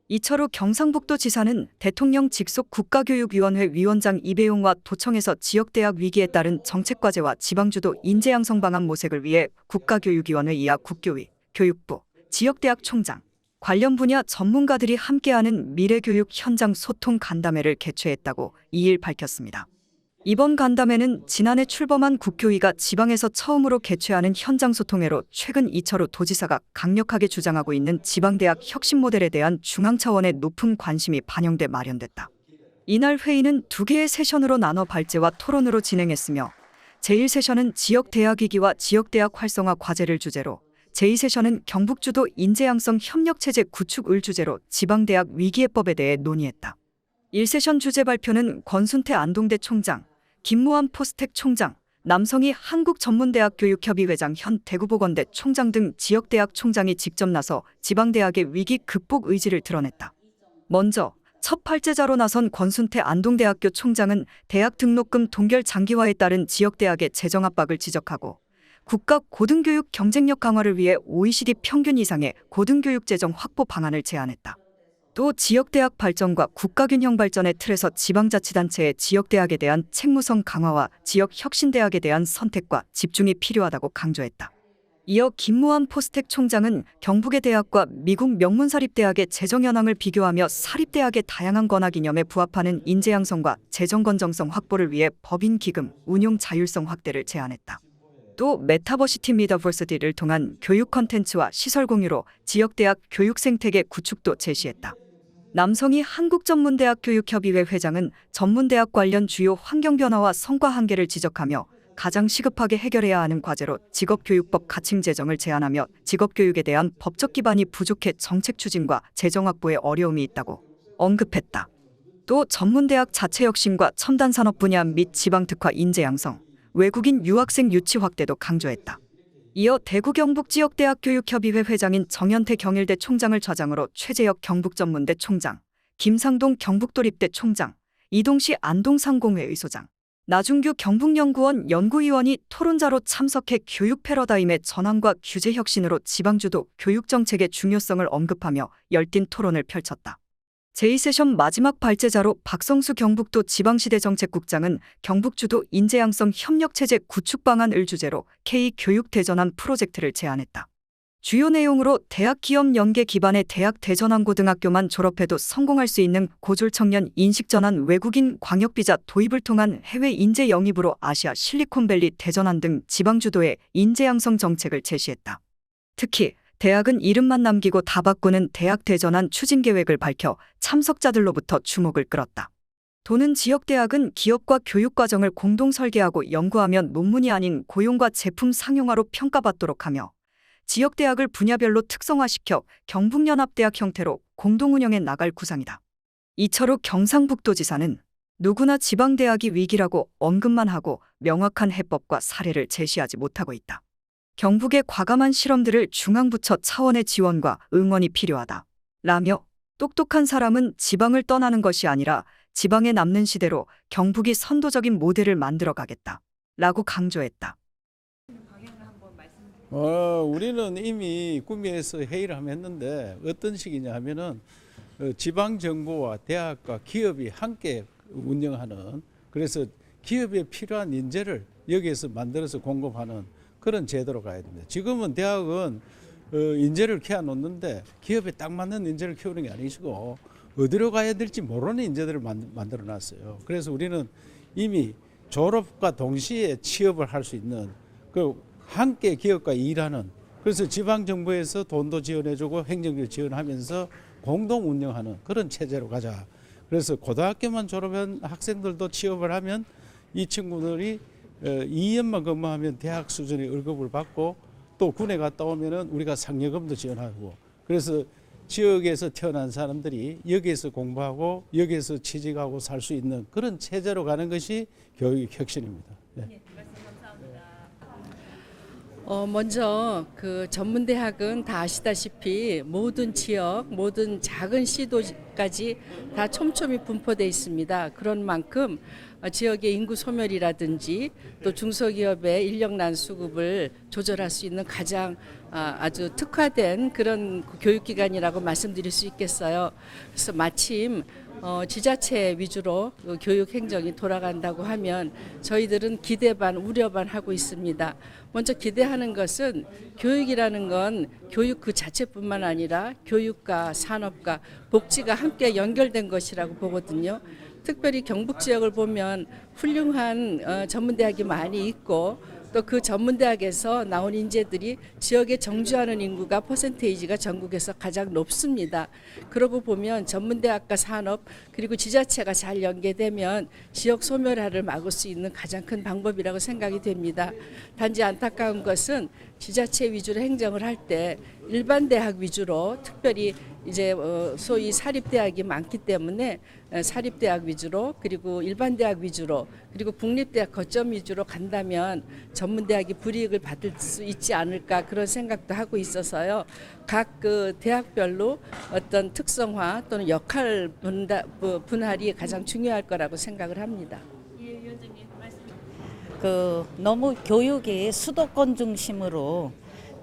이철우 경상북도지사는 대통령 직속 국가교육위원회 위원장 이배용과 도청에서 지역대학 위기에 따른 정책과제와 지방주도 인재양성 방안 모색을 위해 국가교육위원회 이하 국교위, 교육부, 지역대학 총장, 관련 분야 전문가들이 함께하는 미래교육 현장 소통 간담회를 개최했다고 2일 밝혔습니다. 이번 간담회는 지난해 출범한 국교위가 지방에서 처음으로 개최하는 현장 소통회로 최근 이철우 도지사가 강력하게 주장하고 있는 지방대학 혁신 모델에 대한 중앙 차원의 높은 관심이 반영돼 마련됐다. 이날 회의는 2개의 세션으로 나눠 발제와 토론으로 진행했으며 제1세션은 지역대학 위기와 지역대학 활성화 과제를 주제로, 제2세션은 경북주도 인재양성 협력체제 구축을 주제로 지방대학 위기해법에 대해 논의했다. 1세션 주제 발표는 권순태 안동대 총장, 김무한 포스텍 총장, 남성희 한국전문대학교육협의 회장, 현 대구보건대 총장 등 지역대학 총장이 직접 나서 지방대학의 위기 극복 의지를 드러냈다. 먼저 첫 발제자로 나선 권순태 안동대학교 총장은 대학 등록금 동결 장기화에 따른 지역대학의 재정 압박을 지적하고 국가 고등교육 경쟁력 강화를 위해 OECD 평균 이상의 고등교육 재정 확보 방안을 제안했다. 또 지역대학 발전과 국가균형 발전의 틀에서 지방자치단체의 지역대학에 대한 책무성 강화와 지역혁신대학에 대한 선택과 집중이 필요하다고 강조했다. 이어 김무한 포스텍 총장은 경북의 대학과 미국 명문사립대학의 재정 현황을 비교하며 사립대학의 다양한 권학 이념에 부합하는 인재양성과 재정 건정성 확보를 위해 법인 기금, 운용 자율성 확대를 제안했다. 또 메타버시티 미더버시티를 통한 교육 콘텐츠와 시설 공유로 지역대학 교육 생태계 구축도 제시했다. 남성희 한국전문대학교육협의회 회장은 전문대학 관련 주요 환경 변화와 성과 한계를 지적하며 가장 시급하게 해결해야 하는 과제로 직업교육법 가칭 제정을 제안하며 직업교육에 대한 법적 기반이 부족해 정책 추진과 재정 확보에 어려움이 있다고 언급했다. 또 전문대학 자체 혁신과 첨단산업 분야 및 지방특화 인재 양성, 외국인 유학생 유치 확대도 강조했다. 이어 대구 경북지역대학교육협의회 회장인 정현태 경일대 총장을 좌장으로 최재혁 경북전문대 총장, 김상동 경북도립대 총장, 이동시 안동상공회 의소장, 나중규 경북연구원 연구위원이 토론자로 참석해 교육 패러다임의 전환과 규제 혁신으로 지방주도 교육정책의 중요성을 언급하며 열띤 토론을 펼쳤다. 제2세션 마지막 발제자로 박성수 경북도 지방시대정책국장은 경북주도 인재양성 협력체제 구축 방안을 주제로 K교육대전환 프로젝트를 제안했다. 주요 내용으로 대학 기업 연계 기반의 대학 대전환고등학교만 졸업해도 성공할 수 있는 고졸 청년 인식전환, 외국인 광역비자 도입을 통한 해외 인재 영입으로 아시아 실리콘밸리 대전환 등 지방주도의 인재양성 정책을 제시했다. 특히 대학은 이름만 남기고 다 바꾸는 대학 대전환 추진 계획을 밝혀 참석자들로부터 주목을 끌었다. 도는 지역대학은 기업과 교육과정을 공동 설계하고 연구하며 논문이 아닌 고용과 제품 상용화로 평가받도록 하며 지역대학을 분야별로 특성화시켜 경북연합대학 형태로 공동 운영해 나갈 구상이다. 이철우 경상북도지사는 누구나 지방대학이 위기라고 언급만 하고 명확한 해법과 사례를 제시하지 못하고 있다. 경북의 과감한 실험들을 중앙부처 차원의 지원과 응원이 필요하다. 라며 똑똑한 사람은 지방을 떠나는 것이 아니라 지방에 남는 시대로 경북이 선도적인 모델을 만들어 가겠다. 라고 강조했다. 우리는 이미 구미에서 회의를 하면 했는데 어떤 식이냐 하면은 지방정부와 대학과 기업이 함께 운영하는, 그래서 기업에 필요한 인재를 여기에서 만들어서 공급하는 그런 제도로 가야 됩니다. 지금은 대학은 인재를 키워놓는데 기업에 딱 맞는 인재를 키우는 게 아니시고 어디로 가야 될지 모르는 인재들을 만들어 놨어요. 그래서 우리는 이미 졸업과 동시에 취업을 할 수 있는, 그 함께 기업과 일하는, 그래서 지방정부에서 돈도 지원해주고 행정도 지원하면서 공동 운영하는 그런 체제로 가자. 그래서 고등학교만 졸업한 학생들도 취업을 하면 이 친구들이 2년만 근무하면 대학 수준의 월급을 받고 또 군에 갔다 오면은 우리가 상여금도 지원하고, 그래서 지역에서 태어난 사람들이 여기에서 공부하고 여기에서 취직하고 살 수 있는 그런 체제로 가는 것이 교육 혁신입니다. 네. 먼저 그 전문대학은 다 아시다시피 모든 지역, 모든 작은 시도 지역까지 다 촘촘히 분포되어 있습니다. 그런 만큼 지역의 인구 소멸이라든지 또 중소기업의 인력난 수급을 조절할 수 있는 가장 아주 특화된 그런 교육기관이라고 말씀드릴 수 있겠어요. 그래서 마침 지자체 위주로 교육 행정이 돌아간다고 하면 저희들은 기대 반 우려 반 하고 있습니다. 먼저 기대하는 것은 교육이라는 건 교육 그 자체뿐만 아니라 교육과 산업과 복지가 함께 연결된 것이라고 보거든요. 특별히 경북 지역을 보면 훌륭한 전문대학이 많이 있고 또 그 전문대학에서 나온 인재들이 지역에 정주하는 인구가 퍼센테이지가 전국에서 가장 높습니다. 그러고 보면 전문대학과 산업 그리고 지자체가 잘 연계되면 지역 소멸화를 막을 수 있는 가장 큰 방법이라고 생각이 됩니다. 단지 안타까운 것은 지자체 위주로 행정을 할 때 일반 대학 위주로 특별히 이제 소위 사립대학이 많기 때문에 사립대학 위주로 그리고 일반 대학 위주로 그리고 국립대학 거점 위주로 간다면 전문대학이 불이익을 받을 수 있지 않을까 그런 생각도 하고 있어서요. 각 그 대학별로 어떤 특성화 또는 역할 분할이 가장 중요할 거라고 생각을 합니다. 너무 교육이 수도권 중심으로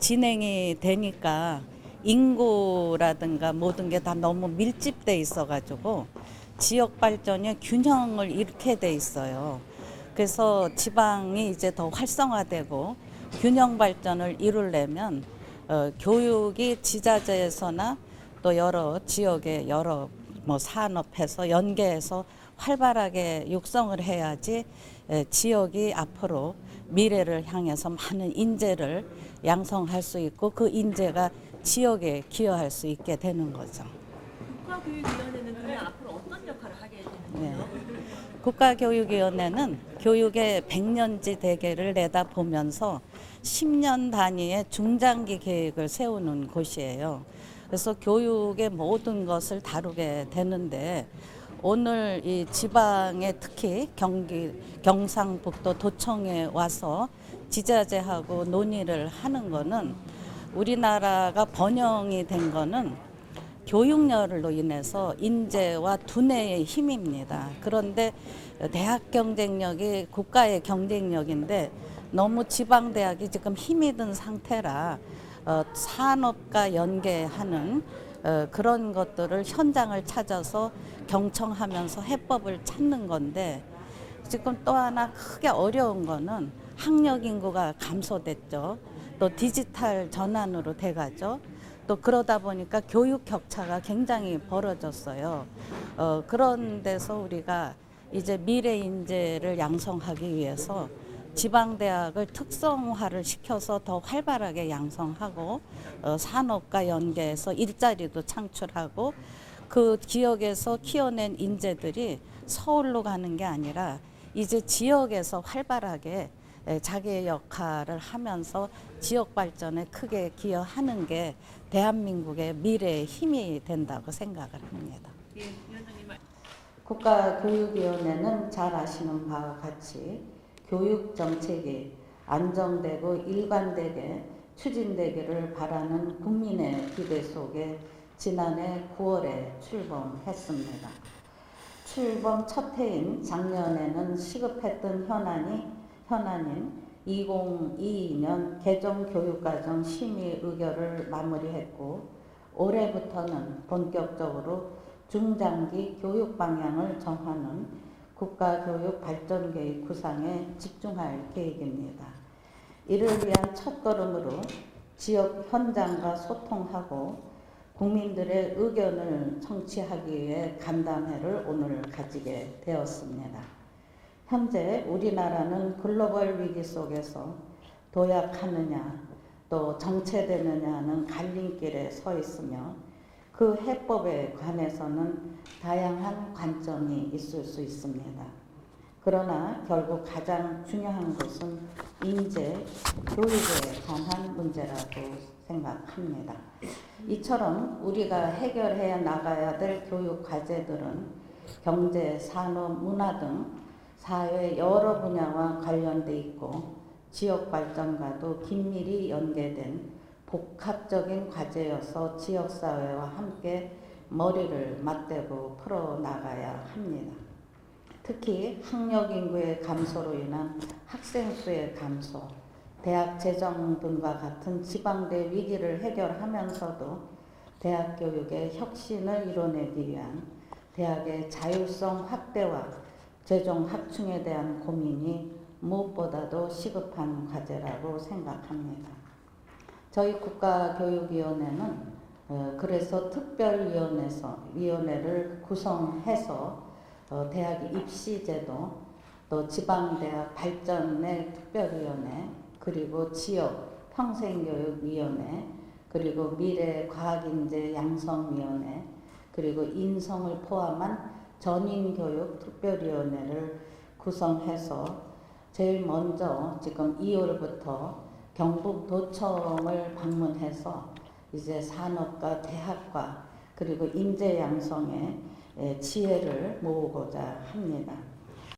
진행이 되니까 인구라든가 모든 게 다 너무 밀집돼 있어가지고 지역 발전의 균형을 잃게 돼 있어요. 그래서 지방이 이제 더 활성화되고 균형 발전을 이루려면 교육이 지자체에서나 또 여러 지역의 여러 산업해서 연계해서 활발하게 육성을 해야지 지역이 앞으로 미래를 향해서 많은 인재를 양성할 수 있고 그 인재가 지역에 기여할 수 있게 되는 거죠. 국가교육위원회는 그러면 앞으로 어떤 역할을 하게 되는 거예요? 국가교육위원회는 교육의 100년지 대계를 내다보면서 10년 단위의 중장기 계획을 세우는 곳이에요. 그래서 교육의 모든 것을 다루게 되는데 오늘 이 지방에 특히 경상북도 도청에 와서 지자체하고 논의를 하는 거는 우리나라가 번영이 된 거는 교육열로 인해서 인재와 두뇌의 힘입니다. 그런데 대학 경쟁력이 국가의 경쟁력인데 너무 지방대학이 지금 힘이 든 상태라 산업과 연계하는 그런 것들을 현장을 찾아서 경청하면서 해법을 찾는 건데 지금 또 하나 크게 어려운 거는 학력 인구가 감소됐죠. 또 디지털 전환으로 돼가죠. 또 그러다 보니까 교육 격차가 굉장히 벌어졌어요. 그런 데서 우리가 이제 미래 인재를 양성하기 위해서 지방대학을 특성화를 시켜서 더 활발하게 양성하고 산업과 연계해서 일자리도 창출하고 그 지역에서 키워낸 인재들이 서울로 가는 게 아니라 이제 지역에서 활발하게 자기의 역할을 하면서 지역 발전에 크게 기여하는 게 대한민국의 미래의 힘이 된다고 생각을 합니다. 국가교육위원회는 잘 아시는 바와 같이 교육 정책이 안정되고 일관되게 추진되기를 바라는 국민의 기대 속에 지난해 9월에 출범했습니다. 출범 첫 해인 작년에는 시급했던 현안인 2022년 개정교육과정 심의 의결을 마무리했고 올해부터는 본격적으로 중장기 교육 방향을 정하는 국가교육 발전계획 구상에 집중할 계획입니다. 이를 위한 첫걸음으로 지역 현장과 소통하고 국민들의 의견을 청취하기 위해 간담회를 오늘 가지게 되었습니다. 현재 우리나라는 글로벌 위기 속에서 도약하느냐 또 정체되느냐는 갈림길에 서 있으며 그 해법에 관해서는 다양한 관점이 있을 수 있습니다. 그러나 결국 가장 중요한 것은 인재, 교육에 관한 문제라고 생각합니다. 이처럼 우리가 해결해 나가야 될 교육 과제들은 경제, 산업, 문화 등 사회 여러 분야와 관련돼 있고 지역 발전과도 긴밀히 연계된 복합적인 과제여서 지역사회와 함께 머리를 맞대고 풀어나가야 합니다. 특히 학력 인구의 감소로 인한 학생 수의 감소, 대학 재정 등과 같은 지방대 위기를 해결하면서도 대학 교육의 혁신을 이뤄내기 위한 대학의 자율성 확대와 재정 확충에 대한 고민이 무엇보다도 시급한 과제라고 생각합니다. 저희 국가교육위원회는 그래서 특별위원회를 구성해서 대학 입시제도, 또 지방대학 발전의 특별위원회, 그리고 지역 평생교육위원회, 그리고 미래과학인재 양성위원회, 그리고 인성을 포함한 전인교육 특별위원회를 구성해서 제일 먼저 지금 2월부터 경북도청을 방문해서 이제 산업과 대학과 그리고 인재 양성의 지혜를 모으고자 합니다.